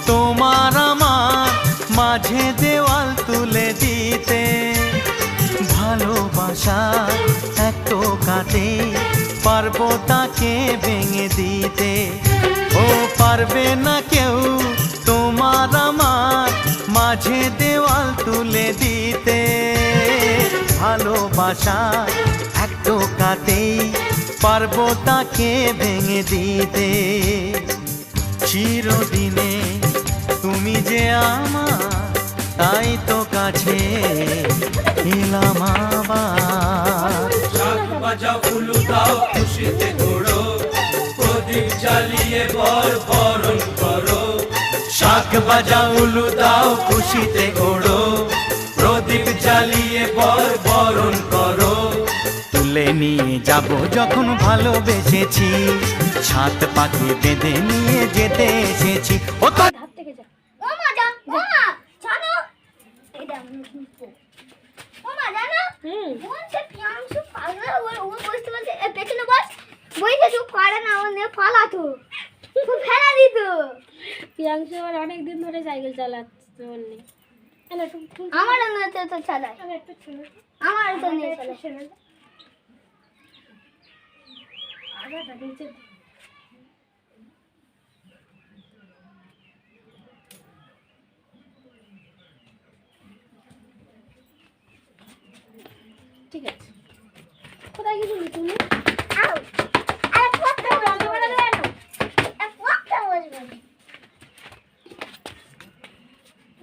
তোমার আমার মাঝে দেওয়াল তুলে দিতে, ভালোবাসা এক টোকাতে পারবো তাকে ভেঙে দিতে। ও পারবে না কেউ তোমার আমার মাঝে দেওয়াল তুলে দিতে, ভালোবাসা এক টোকাতেই পারবো তাকে ভেঙে দিতে। চিরদিনে তুমি যে আমার, তাই তো কাছে এলাম আবার। শাক বাজাও উলু দাও খুশিতে ঘোরো, প্রদীপ জ্বালিয়ে বর বরণ করো। শাক বাজাও উলু দাও খুশিতে ওড়ো, প্রদীপ জ্বালিয়ে বর বরণ করো। তুলে নিয়ে যাব যখন ভালোবেসেছি, ছাত পাখি বেঁধে নিয়ে যেতে এসেছি। ও তো হাত থেকে যা। ও মা যা, ও মা জানো এটা ও মা জানো বোন সে প্রিয়াংশু পাগলা ও বসতে বলতে পেছনে বস, বইতে চুপ করে না, ও নিয়ে পালাতো, খুব ফেলা দিত। প্রিয়াংশু আবার অনেক দিন ধরে সাইকেল চালাচ্ছে বললি। আমার নয় তো চালায়, আমার তো নিয়ে চালায়। ঠিক আছে, কোথায় গেছিলি তুমি?